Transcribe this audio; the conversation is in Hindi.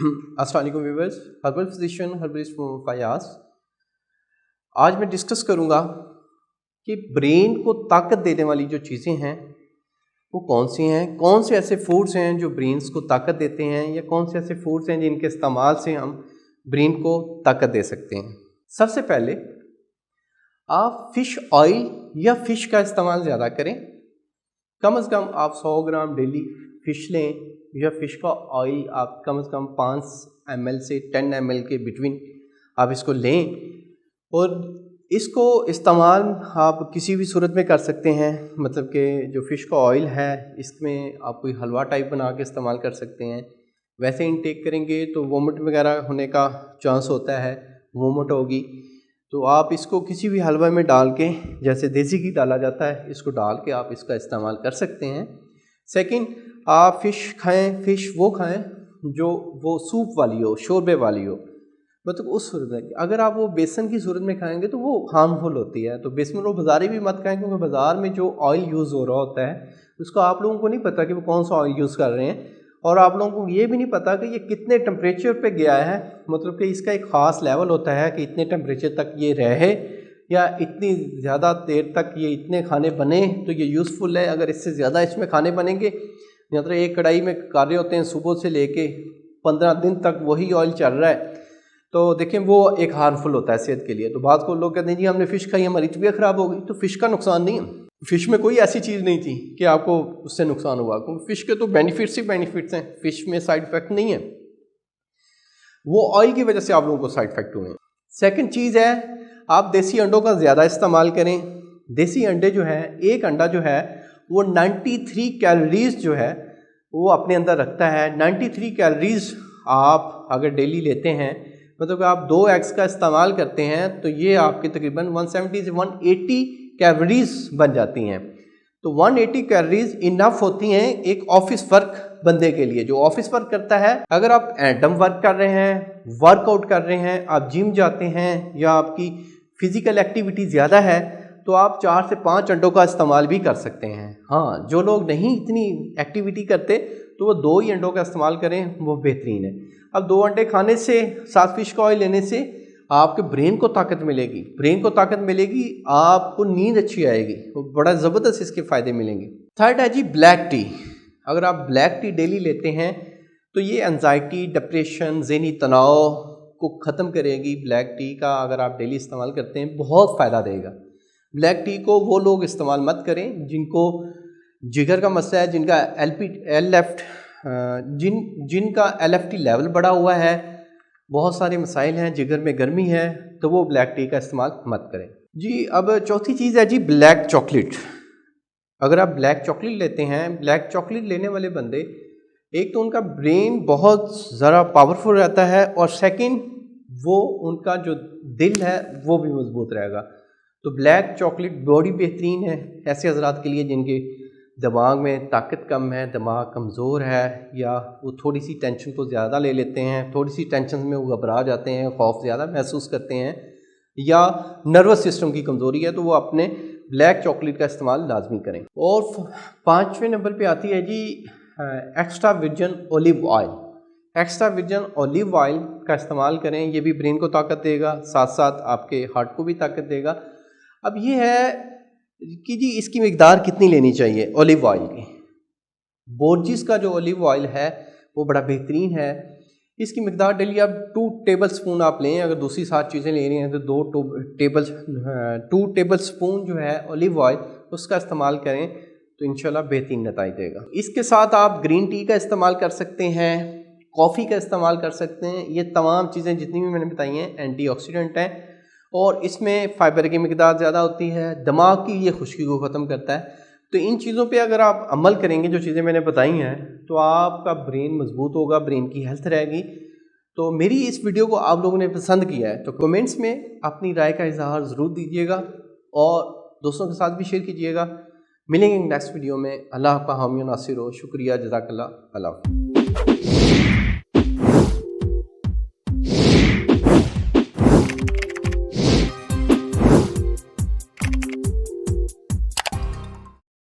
अस्सलाम वालेकुम viewers, herbal physician herbalist Fayaz. आज मैं डिस्कस करूंगा कि ब्रेन को ताकत देने वाली जो चीज़ें हैं वो कौन सी हैं, कौन से ऐसे फूड्स हैं जो ब्रेन्स को ताकत देते हैं, या कौन से ऐसे फूड्स हैं जिनके इस्तेमाल से हम ब्रेन को ताकत दे सकते हैं। सबसे पहले आप फ़िश ऑयल या फ़िश का इस्तेमाल ज़्यादा करें। कम से कम आप 100 ग्राम डेली फ़िश लें, या फ़िश का ऑयल आप कम से कम 5 ml से 10 ml के बिटवीन आप इसको लें, और इसको इस्तेमाल आप किसी भी सूरत में कर सकते हैं। मतलब कि जो फ़िश का ऑयल है इसमें आप कोई हलवा टाइप बना के इस्तेमाल कर सकते हैं। वैसे इनटेक करेंगे तो वोमिट वगैरह होने का चांस होता है, वोमिट होगी, तो आप इसको किसी भी हलवा में डाल के, जैसे देसी घी डाला जाता है, इसको डाल के आप इसका इस्तेमाल कर सकते हैं। सेकंड, आप फ़िश खाएं, फ़िश वो खाएं जो वो सूप वाली हो, शोरबे वाली हो। मतलब उस सूरत में अगर आप वो बेसन की सूरत में खाएंगे तो वो हार्मफुल होती है। तो बेसन वो बाज़ारी भी मत खाएं, क्योंकि बाज़ार में जो ऑयल यूज़ हो रहा होता है उसको आप लोगों को नहीं पता कि वो कौन सा ऑयल यूज़ कर रहे हैं, और आप लोगों को ये भी नहीं पता कि ये कितने टेम्परेचर पे गया है। मतलब कि इसका एक ख़ास लेवल होता है कि इतने टेम्परेचर तक ये रहे, या इतनी ज़्यादा देर तक ये इतने खाने बने तो ये यूज़फुल है। अगर इससे ज़्यादा इसमें खाने बनेंगे, मतलब एक कढ़ाई में कर रहे होते हैं सुबह से लेके 15 दिन तक वही ऑयल चल रहा है, तो देखें वो एक हार्मफुल होता है सेहत के लिए। तो बाद को लोग कहते हैं जी हमने फ़िश खाई, हमारी तबीयत ख़राब हो गई। तो फ़िश का नुकसान नहीं है, फ़िश में कोई ऐसी चीज़ नहीं थी कि आपको उससे नुकसान हुआ, क्योंकि फ़िश के तो बेनिफिट्स ही बेनिफिट्स हैं, फ़िश में साइड इफ़ेक्ट नहीं है, वो ऑयल की वजह से आप लोगों को साइड इफ़ेक्ट हुए हैं। सेकंड चीज़ है, आप देसी अंडों का ज़्यादा इस्तेमाल करें। देसी अंडे जो है, एक अंडा जो है वो 93 कैलोरीज़ जो है वो अपने अंदर रखता है। 93 कैलोरीज़ आप अगर डेली लेते हैं, मतलब कि आप 2 एग्स का इस्तेमाल करते हैं, तो ये आपके तकरीबन 170 से 180 कैलोरीज़ बन जाती हैं। तो 180 कैलोरीज़ इनफ होती हैं एक ऑफिस वर्क बंदे के लिए, जो ऑफिस वर्क करता है। अगर आप एटम वर्क कर रहे हैं, वर्कआउट कर रहे हैं, आप जिम जाते हैं, या आपकी फिज़िकल एक्टिविटी ज़्यादा है, तो आप 4 से 5 अंडों का इस्तेमाल भी कर सकते हैं। हाँ, जो लोग नहीं इतनी एक्टिविटी करते तो वो 2 ही अंडों का इस्तेमाल करें, वो बेहतरीन है। अब 2 अंडे खाने से, साथ फ़िश का ऑयल लेने से आपके ब्रेन को ताकत मिलेगी, ब्रेन को ताकत मिलेगी, आपको नींद अच्छी आएगी, वो बड़ा ज़बरदस्त इसके फ़ायदे मिलेंगे। थर्ड है जी ब्लैक टी। अगर आप ब्लैक टी डेली लेते हैं तो ये एंजाइटी, डिप्रेशन, ज़हनी तनाव को ख़त्म करेगी। ब्लैक टी का अगर आप डेली इस्तेमाल करते हैं बहुत फ़ायदा देगा। ब्लैक टी को वो लोग इस्तेमाल मत करें जिनको जिगर का मसला है, जिनका जिनका LFT लेवल बढ़ा हुआ है, बहुत सारे मसाइल हैं, जिगर में गर्मी है, तो वो ब्लैक टी का इस्तेमाल मत करें जी। अब चौथी चीज़ है जी ब्लैक चॉकलेट। अगर आप ब्लैक चॉकलेट लेते हैं, ब्लैक चॉकलेट लेने वाले बंदे, एक तो उनका ब्रेन बहुत ज़रा पावरफुल रहता है, और सेकंड वो उनका जो दिल है वो भी मजबूत रहेगा। तो ब्लैक चॉकलेट बड़ी बेहतरीन है ऐसे हजरात के लिए जिनके दिमाग में ताकत कम है, दिमाग कमज़ोर है, या वो थोड़ी सी टेंशन को ज़्यादा ले लेते हैं, थोड़ी सी टेंशन में वो घबरा जाते हैं, खौफ ज़्यादा महसूस करते हैं, या नर्वस सिस्टम की कमज़ोरी है, तो वो अपने ब्लैक चॉकलेट का इस्तेमाल लाजमी करें। और 5वें नंबर पे आती है जी extra virgin olive oil. Extra virgin olive oil का इस्तेमाल करें, ये भी ब्रेन को ताकत देगा, साथ साथ आपके हार्ट को भी ताकत देगा। अब ये है कि जी इसकी मिकदार कितनी लेनी चाहिए ऑलिव ऑयल की। बोर्जिस का जो ऑलिव ऑयल है वो बड़ा बेहतरीन है। इसकी मिकदार डेली आप 2 टेबल स्पून आप लें। अगर दूसरी 7 चीज़ें ले रही हैं तो 2 टेबल स्पून जो है ऑलिव ऑयल उसका इस्तेमाल करें, तो इंशाल्लाह बेहतरीन नतीजा देगा। इसके साथ आप ग्रीन टी का इस्तेमाल कर सकते हैं, कॉफ़ी का इस्तेमाल कर सकते हैं। ये तमाम चीज़ें जितनी भी मैंने बताई हैं एंटीऑक्सीडेंट हैं, और इसमें फ़ाइबर की मिकदार ज़्यादा होती है, दिमाग की ये खुश्की को ख़त्म करता है। तो इन चीज़ों पे अगर आप अमल करेंगे, जो चीज़ें मैंने बताई हैं, तो आपका ब्रेन मजबूत होगा, ब्रेन की हेल्थ रहेगी। तो मेरी इस वीडियो को आप लोगों ने पसंद किया है तो कमेंट्स में अपनी राय का इजहार ज़रूर दीजिएगा, और दोस्तों के साथ भी शेयर कीजिएगा। मिलेंगे नेक्स्ट वीडियो में। अल्लाह का हामी नासिर हो। शुक्रिया, जज़ाकल्लाह, अल्लाह।